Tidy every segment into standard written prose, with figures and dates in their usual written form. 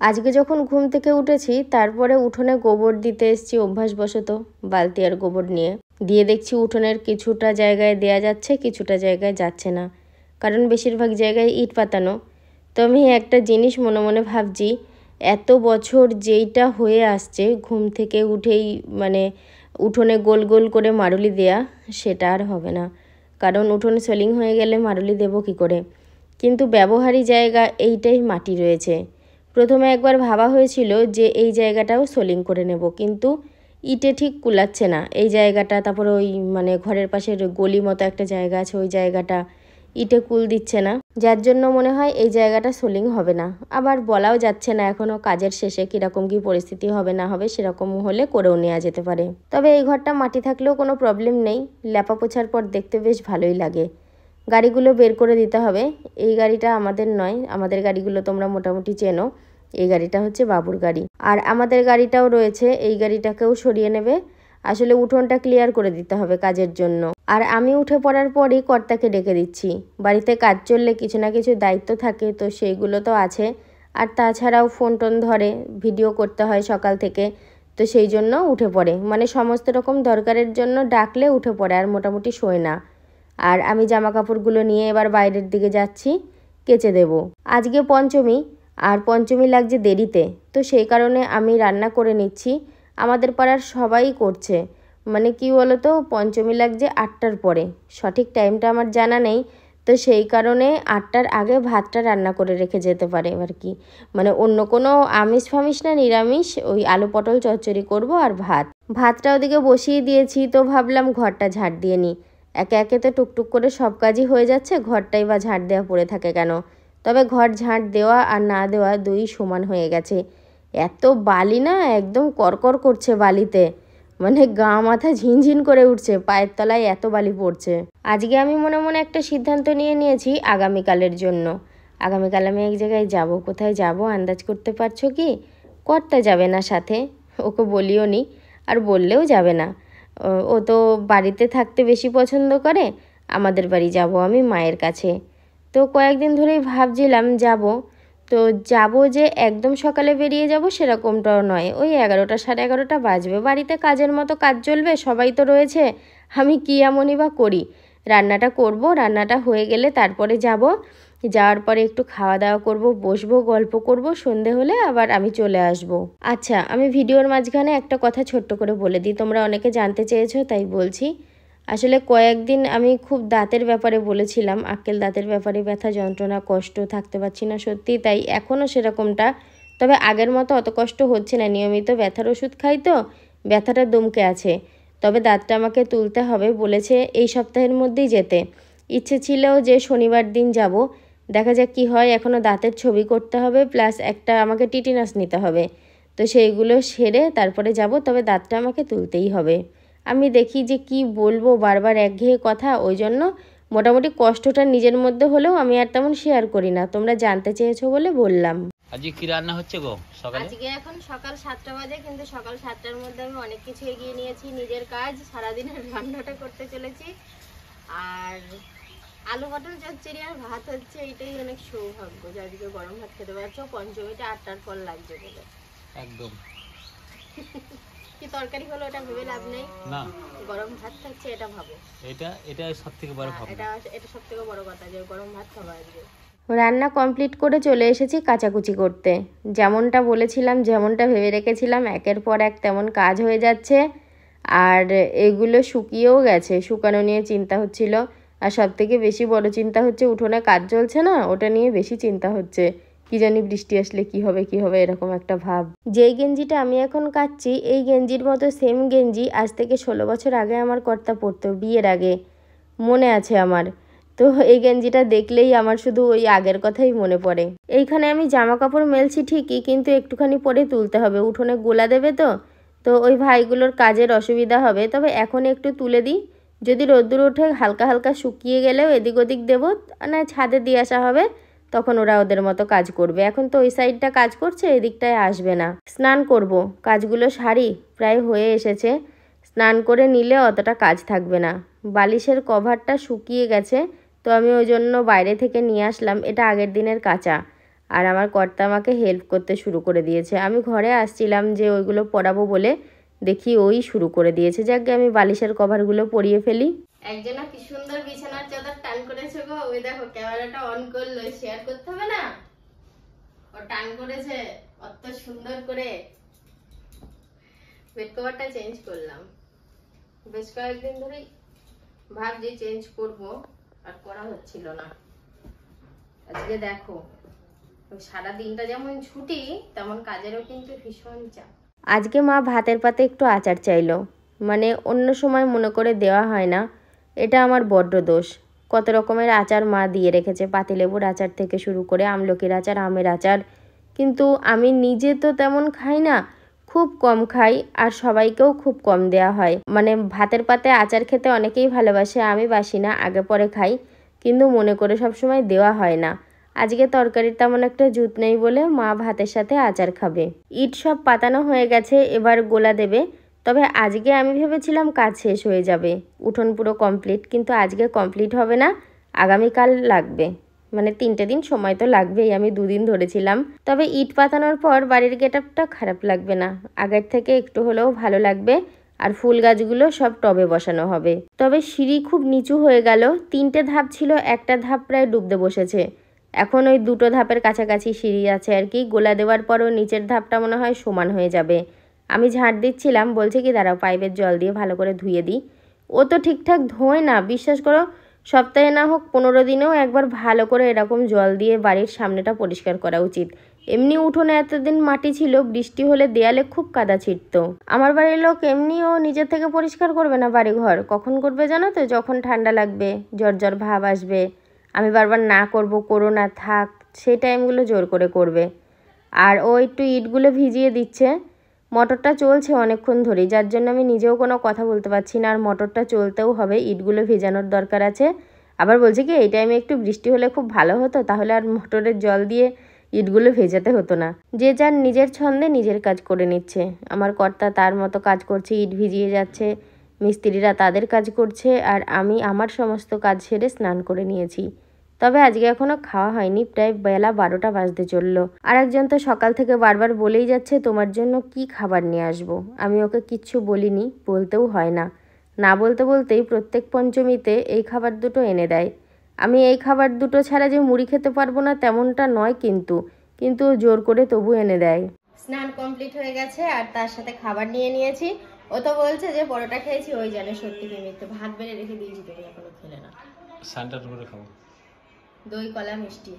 আজকে যখন ঘুম থেকে উঠেছি তারপরে উঠোনে গোবর দিতে এসেছি অভ্যাসবশত, বালতি আর গোবর নিয়ে দিয়ে দেখছি উঠোনের কিছুটা জায়গায় দেয়া যাচ্ছে, কিছুটা জায়গায় যাচ্ছে না, কারণ বেশিরভাগ জায়গায় ইট পাতানো। তো আমি একটা জিনিস মনে মনে ভাবছি, এত বছর যেইটা হয়ে আসছে ঘুম থেকে উঠেই মানে উঠোনে গোল গোল করে মারুলি দেয়া, সেটা আর হবে না। কারণ উঠোন সোলিং হয়ে গেলে মারুলি দেবো কী করে? কিন্তু ব্যবহারী জায়গা এইটাই মাটি রয়েছে। প্রথমে একবার ভাবা হয়েছিল যে এই জায়গাটাও সোলিং করে নেব, কিন্তু ইটে ঠিক কুলাচ্ছে না এই জায়গাটা। তারপরে ওই ঘরের পাশের গলি মতো একটা জায়গা আছে, ওই জায়গাটা ইটে কুল দিচ্ছে না, যার জন্য মনে হয় এই জায়গাটা সোলিং হবে না। আবার বলাও যাচ্ছে না এখনও, কাজের শেষে কীরকম কী পরিস্থিতি হবে না হবে, সেরকম হলে করেও নেওয়া যেতে পারে। তবে এই ঘরটা মাটি থাকলেও কোনো প্রবলেম নেই, ল্যাপা পোছার পর দেখতে বেশ ভালোই লাগে। গাড়িগুলো বের করে দিতে হবে। এই গাড়িটা আমাদের নয়, আমাদের গাড়িগুলো তোমরা মোটামুটি চেনো। এই গাড়িটা হচ্ছে বাবুর গাড়ি, আর আমাদের গাড়িটাও রয়েছে, এই গাড়িটাকেও সরিয়ে নেবে। আসলে উঠোনটা ক্লিয়ার করে দিতে হবে কাজের জন্য। আর আমি উঠে পড়ার পরই কর্তাকে ডেকে দিচ্ছি। বাড়িতে কাজ চললে কিছু না কিছু দায়িত্ব থাকে, তো সেইগুলো তো আছে। আর তাছাড়াও ফোন টোন ধরে, ভিডিও করতে হয় সকাল থেকে, তো সেই জন্য উঠে পড়ে। সমস্ত রকম দরকারের জন্য ডাকলে উঠে পড়ে, আর মোটামুটি শোয় না। আর আমি জামা কাপড়গুলো নিয়ে এবার বাইরের দিকে যাচ্ছি, কেচে দেব। আজকে পঞ্চমী, আর পঞ্চমী লাগছে দেরিতে, তো সেই কারণে আমি রান্না করে নিচ্ছি। আমাদের পাড়ার সবাই করছে, কি বলো তো, পঞ্চমী লাগছে 8টার পরে, সঠিক টাইমটা আমার জানা নেই। তো সেই কারণে 8টার আগে ভাতটা রান্না করে রেখে যেতে পারে আর কি। অন্য কোনো আমিষ ফামিষ না, নিরামিষ, ওই আলু পটল চচ্চড়ি করব আর ভাতটা ওদিকে বসিয়ে দিয়েছি। তো ভাবলাম ঘরটা ঝাড় দিয়ে নিই, একে একে তো টুকটুক করে সব কাজই হয়ে যাচ্ছে, ঘরটাই বা ঝাড় দেওয়া পড়ে থাকে কেন? তবে ঘর ঝাঁট দেওয়া আর না দেওয়া দুই সমান হয়ে গেছে। এত বালি না, একদম করকর করছে বালিতে, গা মাথা ঝিনঝিন করে উঠছে, পায়ের তলায় এত বালি পড়ছে। আজকে আমি মনে মনে একটা সিদ্ধান্ত নিয়েছি আগামীকালের জন্য। আগামীকাল আমি এক জায়গায় যাব। কোথায় যাব আন্দাজ করতে পারছো কি? কর্তা যাবে না সাথে, ওকে বলিও নি, আর বললেও যাবে না। ও তো বাড়িতে থাকতে বেশি পছন্দ করে। আমাদের বাড়ি যাব আমি, মায়ের কাছে। তো কয়েকদিন ধরেই ভাবছিলাম যাব। তো যাব যে একদম সকালে বেরিয়ে যাব সেরকমটাও নয়, ওই 11টা 11:30 বাজবে। বাড়িতে কাজের মতো কাজ চলবে, সবাই তো রয়েছে, আমি কী এমনই বা করি? রান্নাটা করব, রান্নাটা হয়ে গেলে তারপরে যাব। যাওয়ার পরে একটু খাওয়া দাওয়া করব, বসবো, গল্প করব, সন্ধে হলে আবার আমি চলে আসব। আচ্ছা, আমি ভিডিওর মাঝখানে একটা কথা ছোট্ট করে বলে দিই, তোমরা অনেকে জানতে চেয়েছো তাই বলছি। আসলে কয়েকদিন আমি খুব দাঁতের ব্যাপারে বলেছিলাম, আক্কেল দাঁতের ব্যাপারে ব্যথা যন্ত্রণা কষ্ট, থাকতে পারছি না সত্যি, তাই এখনও সেরকমটা। তবে আগের মতো অত কষ্ট হচ্ছে না, নিয়মিত ব্যথার ওষুধ খাই তো ব্যথাটা দমকে আছে। তবে দাঁতটা আমাকে তুলতে হবে, বলেছে এই সপ্তাহের মধ্যেই যেতে। ইচ্ছে ছিল যে শনিবার দিন যাব, দেখা যাক কী হয়। এখনও দাঁতের ছবি করতে হবে, প্লাস একটা আমাকে টিটিনাস নিতে হবে। তো সেইগুলো সেরে তারপরে যাব, তবে দাঁতটা আমাকে তুলতেই হবে। আমি দেখি যে কি বলবো, বারবার একঘেয়ে কথা, ওই জন্য মোটামুটি কষ্টটা নিজের মধ্যে হলেও আমি আর তেমন শেয়ার করি না। তোমরা জানতে চেয়েছো বলে বললাম। আজকে কি রান্না হচ্ছে গো সকালে? আজকে এখন সকাল 7টা বাজে, কিন্তু সকাল 7টার মধ্যে আমি অনেক কিছু এগিয়ে নিয়েছি নিজের কাজ, সারাদিনের রান্নাটা করতে চলেছি। আর আলু পটল চচ্চড়ি আর ভাত হচ্ছে, এটাই অনেক সৌভাগ্য যে আজকে গরম ভাত খেতে পারছো। পঞ্চমীটা 8টার পর লাগছে বলে একদম। কি তরকারি হলো ওটা ভেবে লাভ নেই, না গরম ভাত খাচ্ছে এটা ভাবো। এটা সবথেকে বড় ভাবনা। এটা সবথেকে বড় কথা যে গরম ভাত খাবো আজকে। রান্না কমপ্লিট করে চলে এসেছি কাচাকুচি করতে। যেমনটা বলেছিলাম, যেমনটা ভেবে রেখেছিলাম, একের পর এক তেমন কাজ হয়ে যাচ্ছে। আর এগুলো শুকিয়েও গেছে, শুকানো নিয়ে চিন্তা হচ্ছিল। আর সবথেকে বেশি বড় চিন্তা হচ্ছে উঠোনে কাজ চলছে না, ওটা নিয়ে বেশি চিন্তা হচ্ছে। কি জানি বৃষ্টি আসলে কি হবে এরকম একটা ভাব। যেই গেঞ্জিটা আমি এখন কাচ্ছি, এই গেঞ্জির মতো সেম গেঞ্জি আজ থেকে 16 বছর আগে আমার কর্তা পরতো, বিয়ের আগে, মনে আছে আমার। তো এই গেঞ্জিটা দেখলেই আমার শুধু ওই আগের কথাই মনে পড়ে। এইখানে আমি জামা কাপড় মেলছি ঠিকই, কিন্তু একটুখানি পরে তুলতে হবে, উঠোনে গোলা দেবে তো তো ওই ভাইগুলোর কাজের অসুবিধা হবে। তবে এখন একটু তুলে দিই, যদি রোদ্দুর ওঠে হালকা হালকা শুকিয়ে গেলেও এদিক ওদিক দেবো, না ছাদে দিয়ে আসা হবে, তখন ওরা ওদের মতো কাজ করবে। এখন তো ওই সাইডটা কাজ করছে, এদিকটায় আসবে না। স্নান করব, কাজগুলো সারি, প্রায় হয়ে এসেছে। স্নান করে নিলে অতটা কাজ থাকবে না। বালিশের কভারটা শুকিয়ে গেছে, তো আমি ওই জন্য বাইরে থেকে নিয়ে আসলাম, এটা আগের দিনের কাঁচা। আর আমার কর্তা আমাকে হেল্প করতে শুরু করে দিয়েছে। আমি ঘরে আসছিলাম যে ওইগুলো পরাবো বলে, দেখি ওই শুরু করে দিয়েছে। যাকে আমি বালিশের কভারগুলো পরিয়ে ফেলি। একজনা কি সুন্দর বিছানার চাদর টান করেছে গো, ওই দেখো ক্যামেরাটা অন করলো, শেয়ার করতে হবে না, ও টান করেছে অত সুন্দর করে। বেড কভারটা চেঞ্জ করলাম, বেশ কয়েকদিন ধরেই ভাবছি চেঞ্জ করব, আর করা হচ্ছিল না। আজকে দেখো সারা দিনটা যেমন ছুটি তেমন কাজেরও কিন্তু ভীষণ চাপ। আজকে মা ভাতের পাতে একটু আচার চাইলো, মানে অন্য সময় মনে করে দেওয়া হয় না, এটা আমার বড্ড দোষ। কত রকমের আচার মা দিয়ে রেখেছে, পাতিলেবুর আচার থেকে শুরু করে আমলকির আচার, আমের আচার, কিন্তু আমি নিজে তো তেমন খাই না, খুব কম খাই, আর সবাইকেও খুব কম দেয়া হয়। মানে ভাতের পাতে আচার খেতে অনেকেই ভালোবাসে, আমি বাসি না, আগে পরে খাই, কিন্তু মনে করে সবসময় দেওয়া হয় না। আজকে তরকারির তেমন একটা জুত নেই বলে মা ভাতের সাথে আচার খাবে। ইট সব পাতানো হয়ে গেছে, এবার গোলা দেবে। তবে আজকে আমি ভেবেছিলাম কাজ শেষ হয়ে যাবে, উঠোন পুরো কমপ্লিট, কিন্তু আজকে কমপ্লিট হবে না, আগামীকাল লাগবে। মানে 3টে দিন সময় তো লাগবেই, আমি 2 দিন ধরেছিলাম। তবে ইট পাতানোর পর বাড়ির গেটআপটা খারাপ লাগবে না, আগের থেকে একটু হলেও ভালো লাগবে। আর ফুল গাছগুলো সব টবে বসানো হবে। তবে সিঁড়ি খুব নিচু হয়ে গেল, 3টে ধাপ ছিল, একটা ধাপ প্রায় ডুবতে বসেছে। এখন ওই 2টো ধাপের কাছাকাছি সিঁড়ি আছে আর কি। গোলা দেওয়ার পরও নিচের ধাপটা মনে হয় সমান হয়ে যাবে। আমি ঝাঁট দিচ্ছিলাম, বলছে কি দাঁড়াও পাইপের জল দিয়ে ভালো করে ধুয়ে দিই। ও তো ঠিকঠাক ধোয় না, বিশ্বাস করো, সপ্তাহে না হোক 15 দিনেও একবার ভালো করে এরকম জল দিয়ে বাড়ির সামনেটা পরিষ্কার করা উচিত। এমনি উঠোনে এতদিন মাটি ছিল, বৃষ্টি হলে দেয়ালে খুব কাদা ছিটত। আমার বাড়ির লোক এমনিও নিজের থেকে পরিষ্কার করবে না বাড়িঘর, কখন করবে জানো তো, যখন ঠান্ডা লাগবে, জ্বর জ্বর ভাব আসবে, আমি বারবার না করব, করো না, থাক, সেই টাইমগুলো জোর করে করবে। আর ও একটু ইটগুলো ভিজিয়ে দিচ্ছে। মোটরটা চলছে অনেকক্ষণ ধরেই, যার জন্য আমি নিজেও কোনো কথা বলতে পারছি না, আর মোটরটা চলতেও হবে, ইটগুলো ভেজানোর দরকার আছে। আবার বলছে কি এই টাইমে একটু বৃষ্টি হলে খুব ভালো হতো, তাহলে আর মোটরের জল দিয়ে ইটগুলো ভেজাতে হতো না। যে যার নিজের ছন্দে নিজের কাজ করে নিচ্ছে। আমার কর্তা তার মতো কাজ করছে, ইট ভিজিয়ে যাচ্ছে, মিস্ত্রিরা তাদের কাজ করছে, আর আমি আমার সমস্ত কাজ সেরে স্নান করে নিয়েছি। তবে আজকে এখনো খাওয়া হয়নি, প্রায় বেলা 12টা বাজতে চললো। আর একজন তো সকাল থেকে বারবার বলেই যাচ্ছে তোমার জন্য কি খাবার নিয়ে আসবো। আমি ওকে কিচ্ছু বলিনি, বলতেও হয় না, না বলতে বলতেই প্রত্যেক পঞ্চমীতে এই খাবার দুটো এনে দেয়। আমি এই খাবার দুটো ছাড়া যে মুড়ি খেতে পারবো না তেমনটা নয়, কিন্তু জোর করে তবু এনে দেয়। স্নান কমপ্লিট হয়ে গেছে, আর তার সাথে খাবার নিয়ে নিয়েছি। ও তো বলছে যে পরোটা খেয়েছি, ওই জানে সত্যি কি মিথ্যে, ভাত বেড়ে রেখে দিয়েছি, তুমি এখনো খেলে না। সানটা করে খাবো, দই কলা মিষ্টি,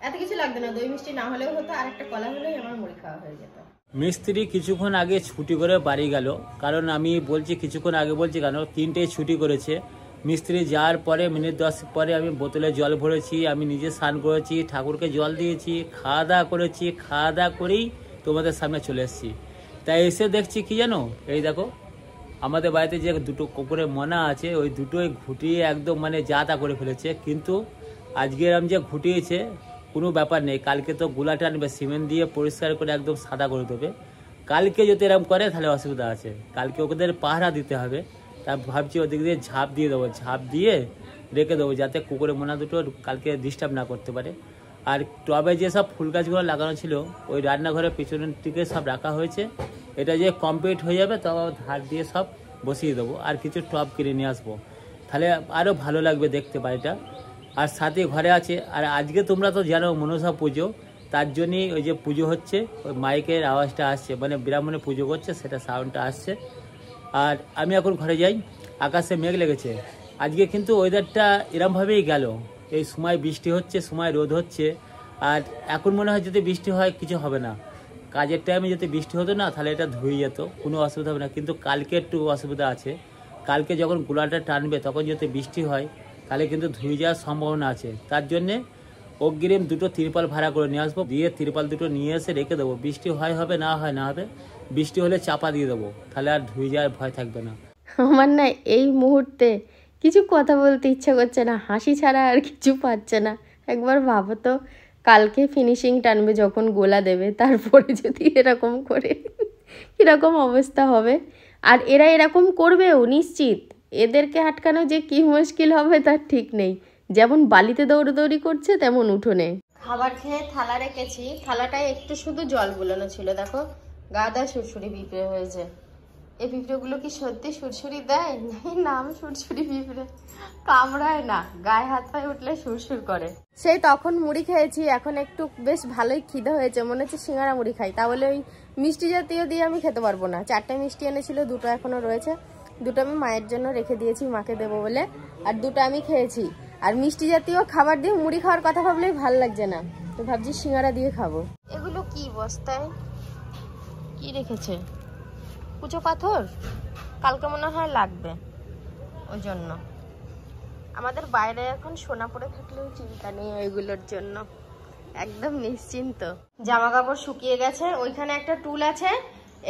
এত কিছু লাগবে না, দই মিষ্টি না হলেও হতো, আর একটা কলা হলেই আমার মুড়ি খাওয়া হয়ে যেত। মিস্ত্রি কিছুক্ষণ আগে ছুটি করে বাড়ি গেল, কারণ আমি বলছি কিছুক্ষণ আগে বলছি কেন, 3টে ছুটি করেছে। মিস্ত্রি যাওয়ার পরে মিনিট 10 পরে আমি বোতলে জল ভরেছি, আমি নিজে স্নান করেছি, ঠাকুরকে জল দিয়েছি, খাওয়া দাওয়া করেছি, খাওয়া দাওয়া করেই তোমাদের সামনে চলে এসেছি। তাই এসে দেখছি কি জানো, এই দেখো আমাদের বাড়িতে যে 2টো কুকুরের মনা আছে, ওই দুটোই ঘুটিয়ে একদম মানে যা তা করে ফেলেছে। কিন্তু আজকে এরম যে ঘুটিয়েছে কোনো ব্যাপার নেই, কালকে তো গুলাটা আনবে, সিমেন্ট দিয়ে পরিষ্কার করে একদম সাদা করে দেবে। কালকে যদি এরম করে তাহলে অসুবিধা আছে, কালকে ওদের পাহারা দিতে হবে। তা ভাবছি ওদিক দিয়ে ঝাঁপ দিয়ে দেবো, ঝাঁপ দিয়ে রেখে দেবো, যাতে কুকুরের মোনা দুটো কালকে ডিস্টার্ব না করতে পারে। আর টবে যেসব ফুল গাছগুলো লাগানো ছিল ওই রান্নাঘরের পিছনের দিকে সব রাখা হয়েছে, এটা যে কমপ্লিট হয়ে যাবে তবে ধার দিয়ে সব বসিয়ে দেবো, আর কিছু টব কিনে নিয়ে আসবো, তাহলে আরও ভালো লাগবে দেখতে বাড়িটা। আর সাথে ঘরে আছে, আর আজকে তোমরা তো জানো মনসা পুজো, তার জন্যই ওই যে পুজো হচ্ছে, ওই মাইকের আওয়াজটা আসছে, মানে ব্রাহ্মণে পুজো করছে, সেটা সাউন্ডটা আসছে। আর আমি এখন ঘরে যাই, আকাশে মেঘ লেগেছে। আজকে কিন্তু ওয়েদারটা এরমভাবেই গেল, এই সময় বৃষ্টি হচ্ছে, সময় রোদ হচ্ছে। আর এখন মনে হয় যদি বৃষ্টি হয় কিছু হবে না, কাজের টাইমে যদি বৃষ্টি হতো না তাহলে এটা ধুয়ে যেত, কোনো অসুবিধা হবে না। কিন্তু কালকে একটু অসুবিধা আছে, কালকে যখন গোলাটা টানবে তখন যদি বৃষ্টি হয় তাহলে কিন্তু ধুয়ে যাওয়ার সম্ভাবনা আছে। তার জন্যে অগ্রিম 2টো তিরপাল ভাড়া করে নিয়ে আসবো, দিয়ে তিরপাল 2টো নিয়ে এসে রেখে দেবো, বৃষ্টি হয় হবে, না হয় না হবে, বৃষ্টি হলে চাপা দিয়ে দেবো, তাহলে আর ধুয়ে যাওয়ার ভয় থাকবে না। আমার না এই মুহূর্তে কিছু কথা বলতে ইচ্ছা করছে না, হাসি ছাড়া আর কিছু পাচ্ছে না। একবার ভাবো তো, কালকে ফিনিশিং টানবে যখন গোলা দেবে, তারপরে যদি এরকম করে কীরকম অবস্থা হবে। আর এরা এরকম করবেও নিশ্চিত, এদেরকে আটকানো যে কি মুশকিল হবে তার ঠিক নেই। যেমন বালিতে দৌড়দৌড়ি করছে তেমন উঠোনে। খাবার খেয়ে থালা রেখেছি, থালাটায় একটু শুধু জল গুলানো ছিল। দেখো গাদা সুরসুরি পিঁপড়ে হয়েছে। এই পিঁপড়েগুলো কি সত্যি সুরসুরি দেয়? নাম সুরসুরি পিঁপড়ে, কামড়ায় না, গায়ে হাত পায়ে উঠলে সুরসুর করে। সেই তখন মুড়ি খেয়েছি, এখন একটু বেশ ভালোই খিদে হয়েছে, মনে হচ্ছে সিঙ্গারা মুড়ি খাই। তাহলে ওই মিষ্টি জাতীয় দিয়ে আমি খেতে পারবো না। 4টে মিষ্টি এনেছিল, 2টো এখনো রয়েছে। 2টো আমি মায়ের জন্য রেখে দিয়েছি, মাকে দেবো বলে, আর 2টো আমি খেয়েছি। আর মিষ্টি জাতীয় খাবার দিয়ে মুড়ি খাওয়ার কথা ভাবলেই ভাল লাগছে না, তো ভাবছি সিঙ্গারা দিয়ে খাবো। এগুলো কি বস্তায় কি রেখেছে? কুচো পাথর, কালকে মনে হয় লাগবে, ওই জন্য। আমাদের বাইরে এখন সোনা পড়ে থাকলেও চিন্তা নেই ওইগুলোর জন্য, একদম নিশ্চিন্ত। জামা কাপড় শুকিয়ে গেছে। ওইখানে একটা টুল আছে,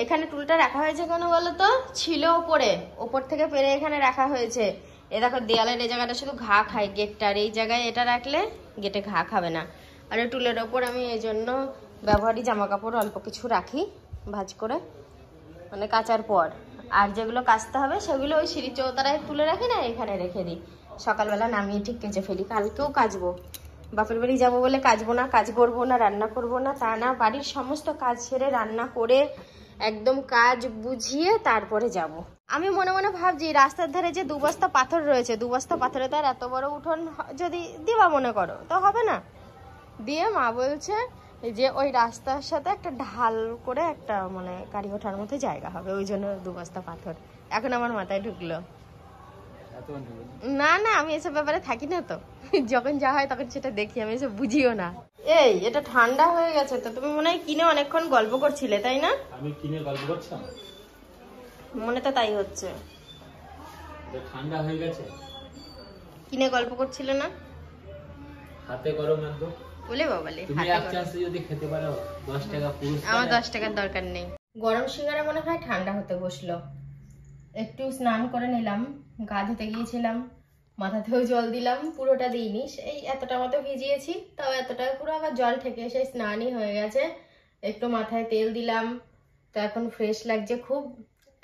এখানে টুলটা রাখা হয়েছে কেন বলতো? ছিল ওপরে, ওপর থেকে পেরে এখানে রাখা হয়েছে। এ দেখো দেয়ালের এই জায়গাটা শুধু ঘা খায় গেটটার, এই জায়গায় এটা রাখলে গেটে ঘা খাবে না। আর এই টুলের ওপর আমি এই জন্য ব্যবহারী জামা কাপড় অল্প কিছু রাখি ভাঁজ করে, মানে কাচার পর। আর যেগুলো কাচতে হবে সেগুলো ওই সিঁড়ি চৌতারায় তুলে রাখি না, এখানে রেখে দিই। সকালবেলা নামিয়ে ঠিক কেচে ফেলি। কালকেও কাচবো, বাপের বাড়ি যাবো বলে কাচবো না, কাজ করবো না, রান্না করবো না তা না, বাড়ির সমস্ত কাজ সেরে রান্না করে একদম কাজ বুঝিয়ে তারপরে যাব। আমি মনে মনে ভাবছি রাস্তার ধারে যে 2 বস্তা পাথর রয়েছে, 2 বস্তা পাথরে তার এত বড় উঠোন যদি দিবা মনে করো তো হবে না। দিয়ে মা বলছে যে ওই রাস্তার সাথে একটা ঢাল করে একটা মানে গাড়ি ওঠার মতো জায়গা হবে, ওই জন্য 2 বস্তা পাথর। এখন আমার মাথায় ঢুকলো। না না, আমি এসব ব্যাপারে থাকি না তো, যখন যা হয় তখন সেটা দেখি, আমি এসব বুঝিও না। এই এটা ঠান্ডা হয়ে গেছে তো, তুমি মনে হয় কিনে অনেকক্ষণ গল্প করছিলে তাই না? আমি কিনে গল্প করছিলাম, মনে তো তাই হচ্ছে। ঠান্ডা হয়ে গেছে, কিনে গল্প করছিলে না? হাতে গরম একদম বলে বাবালে, তুমি এক চান্সে যদি খেতে পারো 10 টাকা পুরস্কার। আমার 10 টাকার দরকার নেই। গরম সিঙ্গারা মনে হয় ঠান্ডা হতে বসলো। একটু স্নান করে নিলাম, গা ধুতে গিয়েছিলাম, মাথাতেও জল দিলাম, পুরোটা দিইনি, এই এতটা মতো ভিজিয়েছি, তাও এতটা পুরো আবার জল থেকে সেই স্নানই হয়ে গেছে। একটু মাথায় তেল দিলাম, তো এখন ফ্রেশ লাগছে খুব।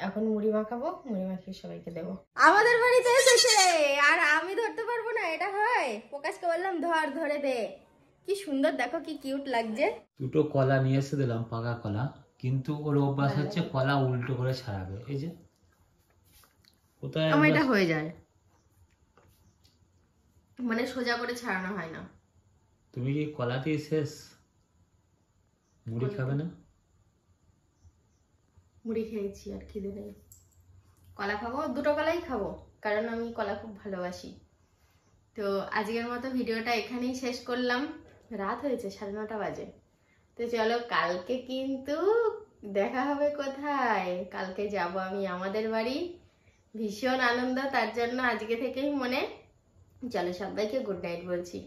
এখন মুড়ি মাখাবো, মুড়ি মাখিয়ে সবাইকে দেবো। আমাদের বাড়িতে এসেছে আর আমি ধরতে পারবো না, এটা হয়? প্রকাশকে বললাম ধর, ধরে দে। কি সুন্দর দেখো, কি কিউট লাগছে। 2টো কলা নিয়ে এসে দিলাম, পাকা কলা, কিন্তু ওর অভ্যাস হচ্ছে কলা উল্টো করে ছাড়াবে। এই যে কোথায় আমার এটা হয়ে যায়, মানে সোজা করে ছাড়ানো হয় না। তুমি কি কলাতেই শেষ? মুড়ি খাবে না? মুড়ি খেয়েছি আর খিদে নেই। কলা খাবো, 2টো কলাই খাবো, কারণ আমি কলা খুব ভালোবাসি। তো আজকের মতো ভিডিওটা এখানেই শেষ করলাম। রাত হয়েছে, 9:30 বাজে। তো চলো কালকে কিন্তু দেখা হবে। কোথায়? কালকে যাব আমি আমাদের বাড়ি, ভীষণ আনন্দ, তার জন্য আজকে থেকেই মনে। চলো সবাইকে গুড নাইট বলছি।